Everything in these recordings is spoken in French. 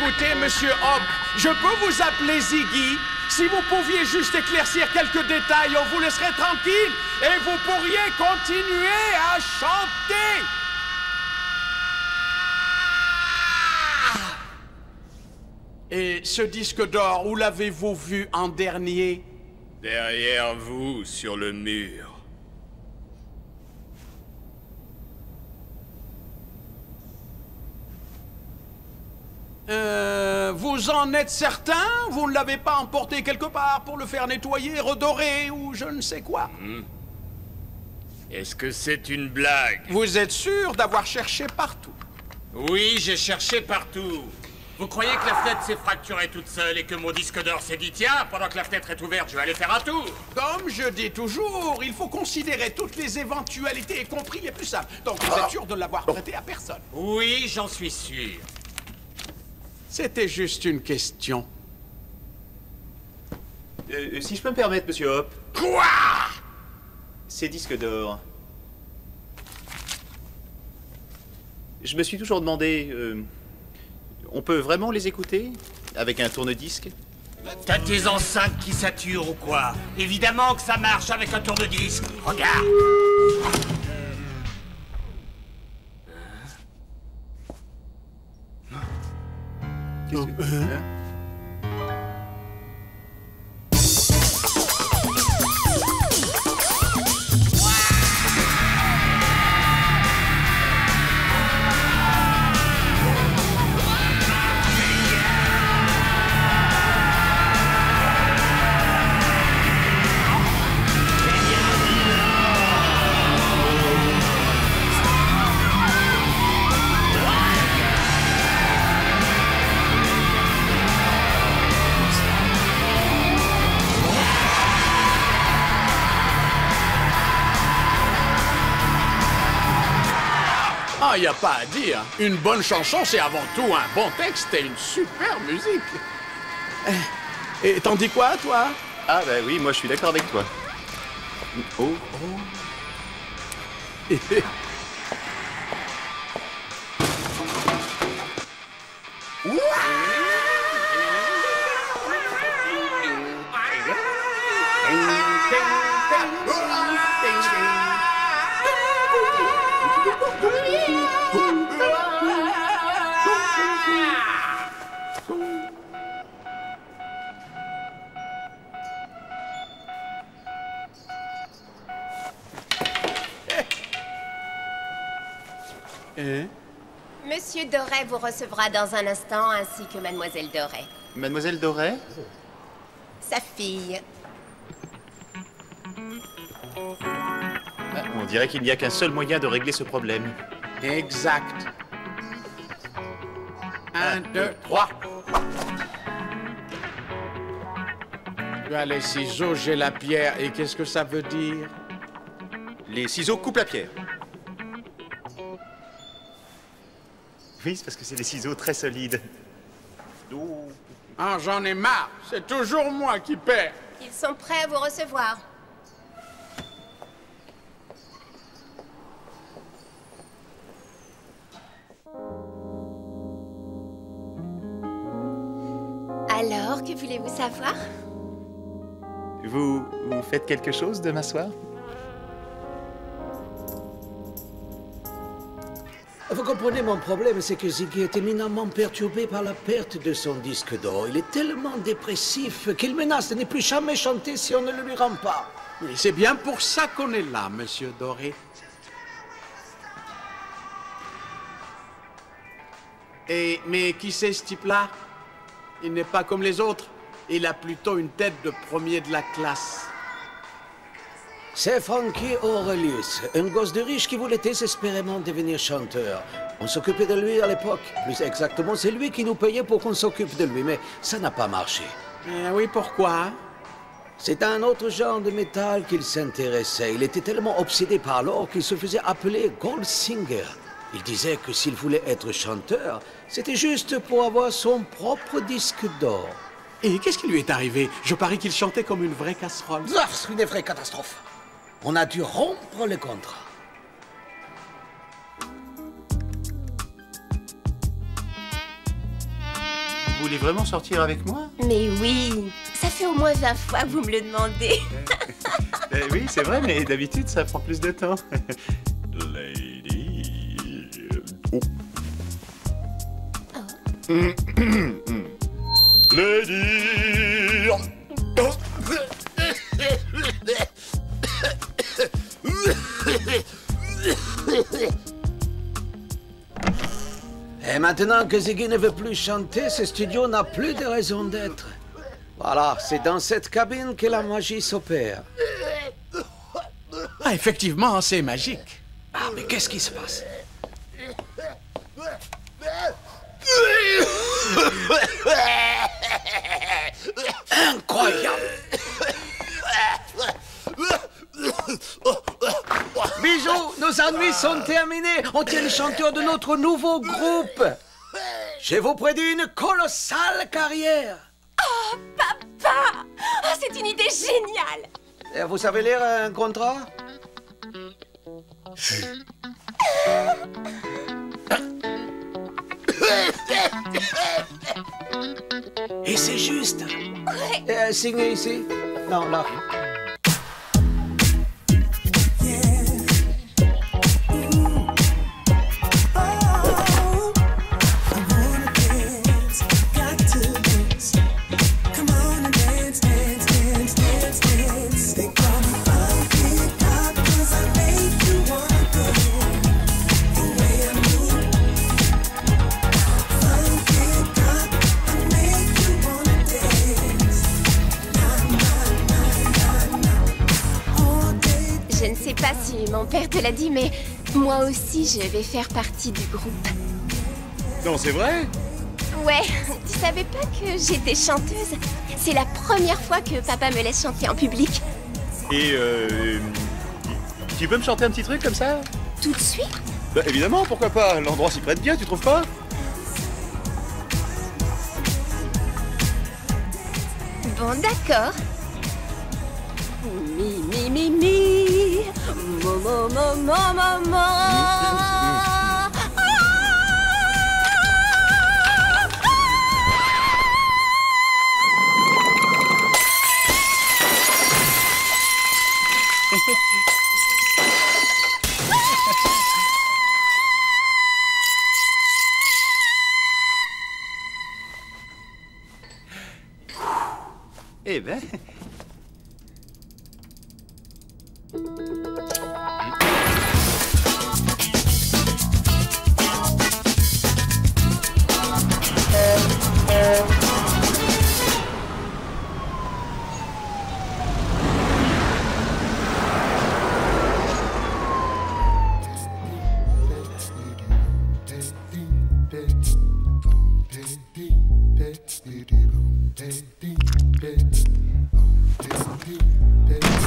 Écoutez, monsieur Hop, je peux vous appeler Ziggy? Si vous pouviez juste éclaircir quelques détails, on vous laisserait tranquille et vous pourriez continuer à chanter. Et ce disque d'or, où l'avez-vous vu en dernier? Derrière vous, sur le mur. Vous en êtes certain? Vous ne l'avez pas emporté quelque part pour le faire nettoyer, redorer ou je ne sais quoi? Est-ce que c'est une blague? Vous êtes sûr d'avoir cherché partout? Oui, j'ai cherché partout. Vous croyez que la fenêtre s'est fracturée toute seule et que mon disque d'or s'est dit tiens, pendant que la fenêtre est ouverte, je vais aller faire un tour? Comme je dis toujours, il faut considérer toutes les éventualités, y compris les plus simples. Donc vous êtes sûr de l'avoir prêté à personne? Oui, j'en suis sûr. C'était juste une question. Si je peux me permettre, monsieur Hop. Quoi? Ces disques d'or. Je me suis toujours demandé... on peut vraiment les écouter? Avec un tourne-disque? T'as tes enceintes qui saturent ou quoi? Évidemment que ça marche avec un tourne-disque. Regarde. Qu'est-ce que... Ah, y a pas à dire. Une bonne chanson, c'est avant tout un bon texte et une super musique. Et t'en dis quoi, toi? Ah bah oui, moi je suis d'accord avec toi. Oh, oh. Monsieur Doré vous recevra dans un instant, ainsi que Mademoiselle Doré. Mademoiselle Doré? Sa fille. On dirait qu'il n'y a qu'un seul moyen de régler ce problème. Exact. 1, 2, 3. Tu as les ciseaux, j'ai la pierre. Et qu'est-ce que ça veut dire? Les ciseaux coupent la pierre. Oui, c'est parce que c'est des ciseaux très solides. Ah, j'en ai marre. C'est toujours moi qui perds. Ils sont prêts à vous recevoir. Alors, que voulez-vous savoir? Vous faites quelque chose demain soir? Vous comprenez, mon problème, c'est que Ziggy est éminemment perturbé par la perte de son disque d'or. Il est tellement dépressif qu'il menace de ne plus jamais chanter si on ne le lui rend pas. Oui, c'est bien pour ça qu'on est là, monsieur Doré. Mais qui c'est ce type-là? Il n'est pas comme les autres. Il a plutôt une tête de premier de la classe. C'est Frankie Aurelius, un gosse de riche qui voulait désespérément devenir chanteur. On s'occupait de lui à l'époque. Plus exactement, c'est lui qui nous payait pour qu'on s'occupe de lui, mais ça n'a pas marché. Oui, pourquoi? C'est un autre genre de métal qu'il s'intéressait. Il était tellement obsédé par l'or qu'il se faisait appeler Gold Singer. Il disait que s'il voulait être chanteur, c'était juste pour avoir son propre disque d'or. Et qu'est-ce qui lui est arrivé? Je parie qu'il chantait comme une vraie casserole. Ah, c'est une vraie catastrophe. On a dû rompre le contrat. voulez vraiment sortir avec moi? Mais oui, ça fait au moins 20 fois que vous me le demandez. Oui, c'est vrai, mais d'habitude, ça prend plus de temps. Lady... Oh. Lady... Et maintenant que Ziggy ne veut plus chanter, ce studio n'a plus de raison d'être. Voilà, c'est dans cette cabine que la magie s'opère. Ah, effectivement, c'est magique. Ah, mais qu'est-ce qui se passe? Incroyable! Bijou, nos ennuis sont terminés. On tient le chanteur de notre nouveau groupe. Je vous prédis une colossale carrière. Oh, papa! Oh, c'est une idée géniale! Et vous savez lire un contrat? Et c'est juste. Signez ici. Non, là. Je ne sais pas si mon père te l'a dit, mais moi aussi, je vais faire partie du groupe. Non, c'est vrai? Ouais, tu savais pas que j'étais chanteuse? C'est la première fois que papa me laisse chanter en public. Et tu peux me chanter un petit truc comme ça? Tout de suite? Bah évidemment, pourquoi pas? L'endroit s'y prête bien, tu trouves pas? Bon, d'accord. Mi, mo, mo, mo, mo, mo, mo. Eh ben...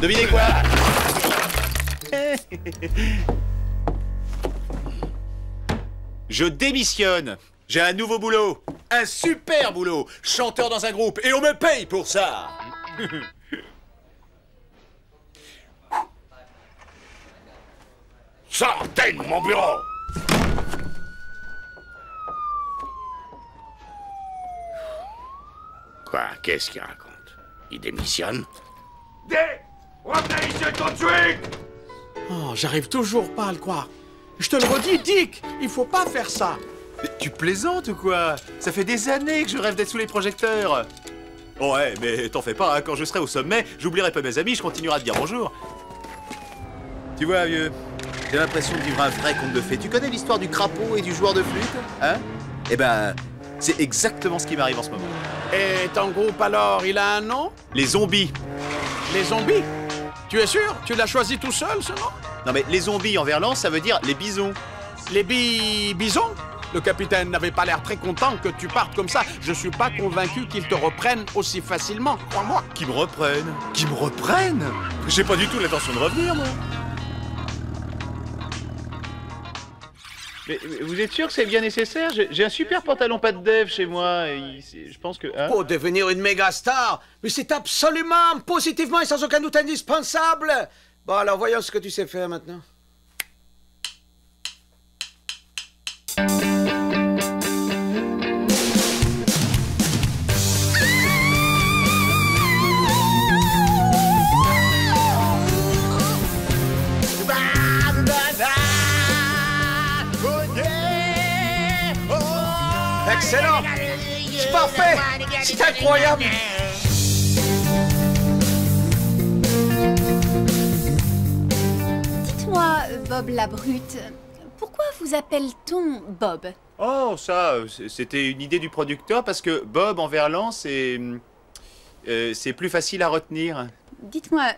Devinez quoi? Je démissionne. J'ai un nouveau boulot. Un super boulot. Chanteur dans un groupe. Et on me paye pour ça. Sortez de mon bureau! Quoi? Qu'est-ce qu'il raconte? Il démissionne? Revenez ici tout de suite! Oh, j'arrive toujours pas à le croire. Je te le redis, Dick, il faut pas faire ça. Mais tu plaisantes ou quoi? Ça fait des années que je rêve d'être sous les projecteurs. Ouais, mais t'en fais pas, hein. Quand je serai au sommet, j'oublierai pas mes amis, je continuerai à te dire bonjour. Tu vois, vieux, j'ai l'impression de vivre un vrai conte de fées. Tu connais l'histoire du crapaud et du joueur de flûte? Hein? Eh ben, c'est exactement ce qui m'arrive en ce moment. Et ton groupe alors, il a un nom? Les zombies. Les zombies? Tu es sûr? Tu l'as choisi tout seul, ce nom? Non mais les zombies en verlan, ça veut dire les bisons. Les bisons? Le capitaine n'avait pas l'air très content que tu partes comme ça. Je suis pas convaincu qu'ils te reprennent aussi facilement, crois-moi. Qui me reprennent? Qui me reprennent? J'ai pas du tout l'intention de revenir, moi. Mais vous êtes sûr que c'est bien nécessaire? J'ai un super pantalon pas de dev chez moi et je pense que... Hein? Pour devenir une méga star? Mais c'est absolument, positivement et sans aucun doute indispensable. Bon, alors voyons ce que tu sais faire maintenant. Excellent! C'est parfait! C'est incroyable! Dites-moi, Bob la Brute, pourquoi vous appelle-t-on Bob? Oh, ça, c'était une idée du producteur parce que Bob en verlan, c'est plus facile à retenir. Dites-moi,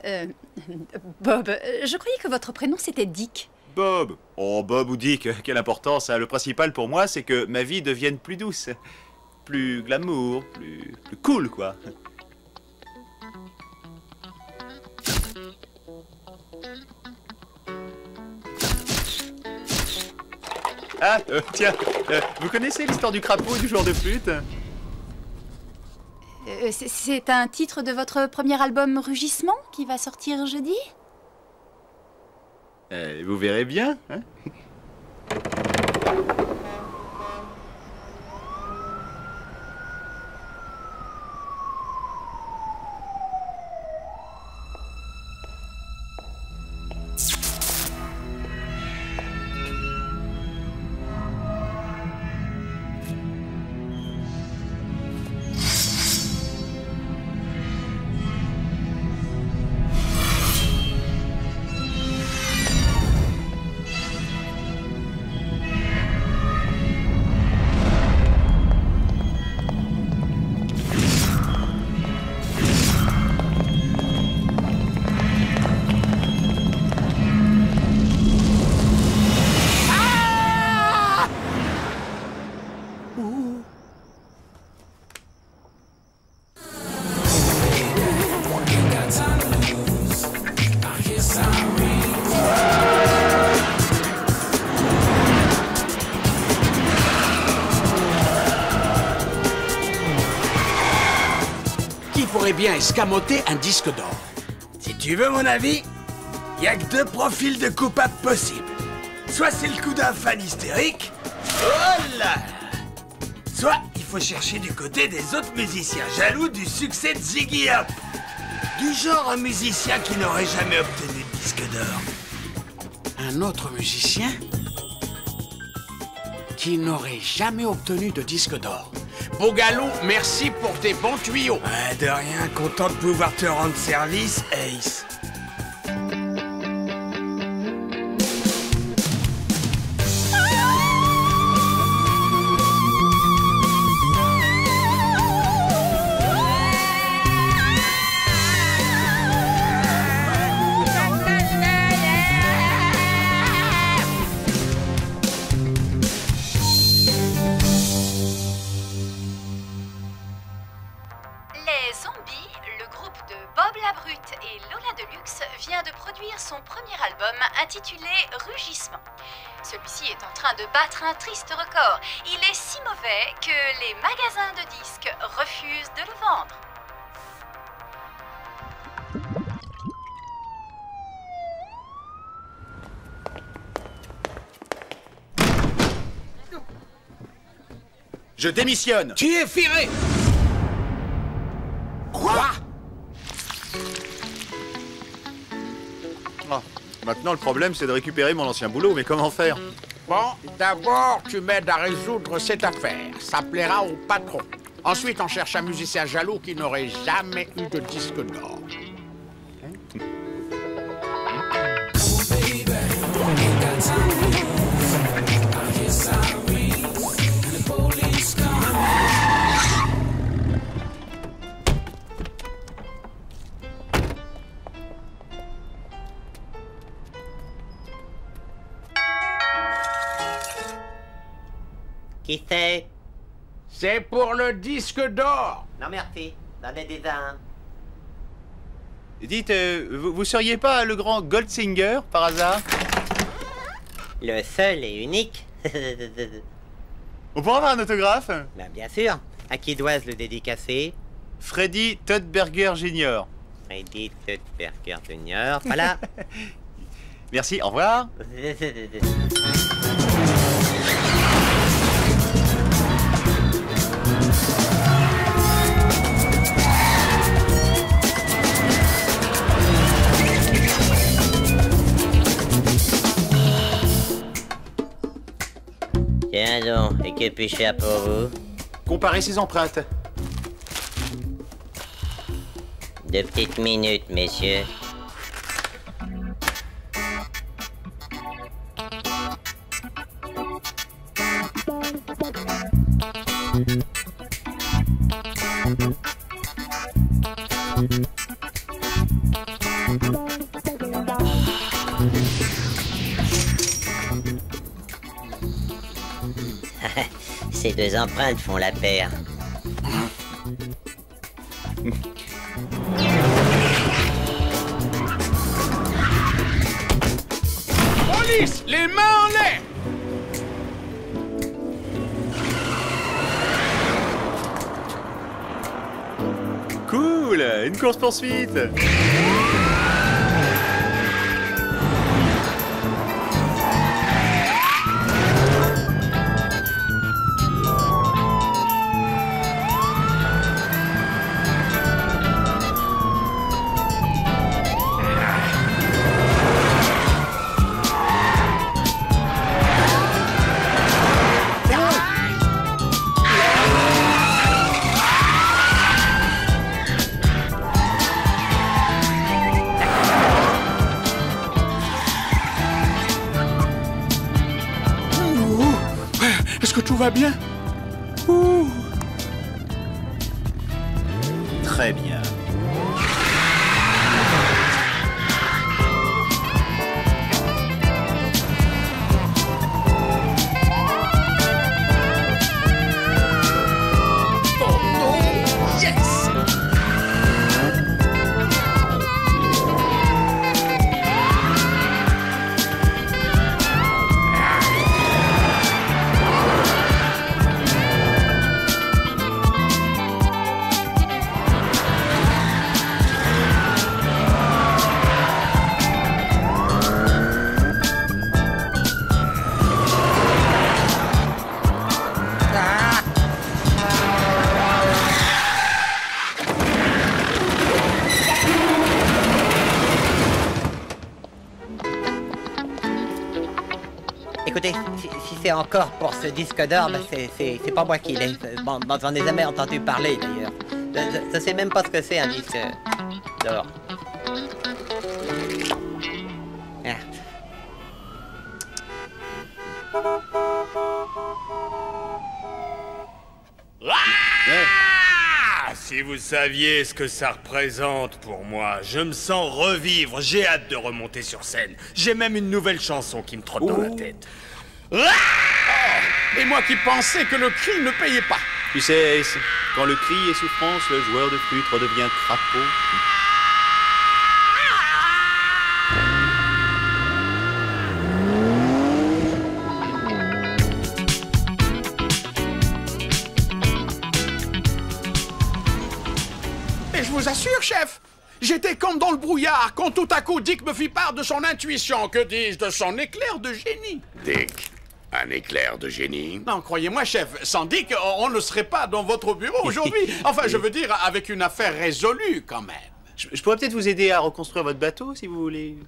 Bob, je croyais que votre prénom c'était Dick. Bob. Oh, Bob ou Dick, quelle importance, hein. Le principal pour moi, c'est que ma vie devienne plus douce, plus glamour, plus cool, quoi. Ah, tiens, vous connaissez l'histoire du crapaud et du joueur de flûte? C'est un titre de votre premier album Rugissement qui va sortir jeudi? Vous verrez bien, hein. Bien escamoter un disque d'or. Si tu veux mon avis, il n'y a que deux profils de coupables possibles. Soit c'est le coup d'un fan hystérique, oh là, soit il faut chercher du côté des autres musiciens jaloux du succès de Ziggy Up. Du genre un musicien qui n'aurait jamais obtenu de disque d'or. Un autre musicien qui n'aurait jamais obtenu de disque d'or. Bougalou, merci pour tes bons tuyaux. De rien, content de pouvoir te rendre service, Ace. Son premier album intitulé Rugissement. Celui-ci est en train de battre un triste record. Il est si mauvais que les magasins de disques refusent de le vendre. Je démissionne. Tu es viré. Quoi? Oh, maintenant, le problème, c'est de récupérer mon ancien boulot, mais comment faire? Bon, d'abord, tu m'aides à résoudre cette affaire. Ça plaira au patron. Ensuite, on cherche un musicien jaloux qui n'aurait jamais eu de disque d'or. Qui c'est? C'est pour le disque d'or. Non merci, donnez-des un. Dites, vous seriez pas le grand Goldsinger, par hasard? Le seul et unique. On pourra avoir un autographe? Ben, bien sûr. À qui dois-je le dédicacer? Freddy Todberger Jr. Freddy Todberger Jr. Voilà. Merci, au revoir. Tiens donc, et que puis-je faire pour vous? Comparez ces empreintes. 2 petites minutes, messieurs. Ces 2 empreintes font la paire. Police, les mains en l'air! Cool, une course-poursuite. Est-ce que tout va bien? Très bien. Écoutez, si c'est encore pour ce disque d'or, bah, c'est pas moi qui l'ai. Bon, j'en ai jamais entendu parler d'ailleurs. Je sais même pas ce que c'est un disque d'or. Ah. Ah, si vous saviez ce que ça représente pour moi, je me sens revivre, j'ai hâte de remonter sur scène. J'ai même une nouvelle chanson qui me trotte dans la tête. Et moi qui pensais que le cri ne payait pas. Tu sais, quand le cri est souffrance, le joueur de flûte redevient crapaud. Et je vous assure, chef, j'étais comme dans le brouillard quand tout à coup Dick me fit part de son intuition, que dis-je, de son éclair de génie. Dick, un éclair de génie? Non, croyez-moi, chef, sans Dick, on ne serait pas dans votre bureau aujourd'hui. Enfin, je veux dire, avec une affaire résolue, quand même. Je pourrais peut-être vous aider à reconstruire votre bateau, si vous voulez.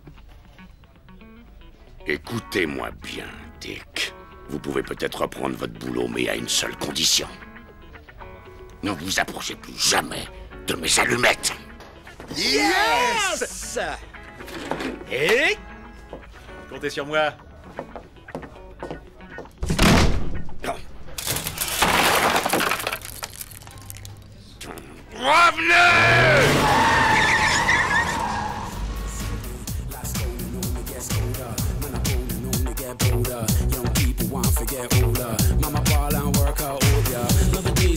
Écoutez-moi bien, Dick. Vous pouvez peut-être reprendre votre boulot, mais à une seule condition. Ne vous approchez plus jamais de mes allumettes. Yes! Et... comptez sur moi. Revenez!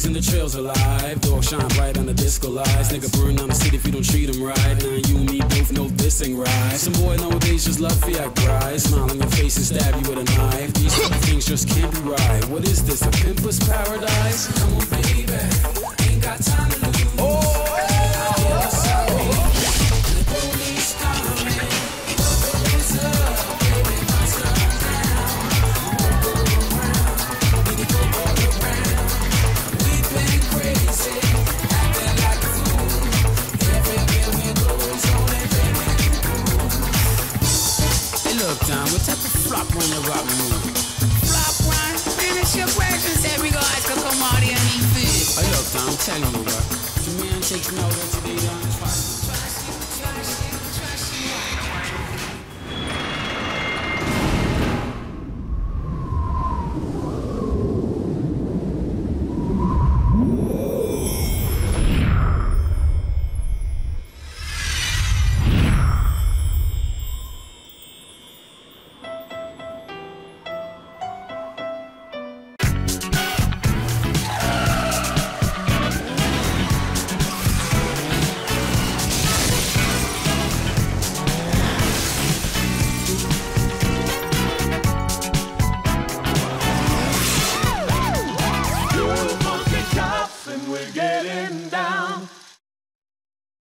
And the trails alive, dog shine bright on the disco lights. Nigga burn down the city if you don't treat him right. Now you and me both know this ain't right. Some boy nowadays just love Fiat cries. Smile on your face and stab you with a knife. These things just can't be right. What is this, a pimper's paradise? Come on, baby, ain't got time to lose. What type of flop when you rock me? Flop one? Finish your questions. Every guy could come out here and eat telling you what, the man takes note of today,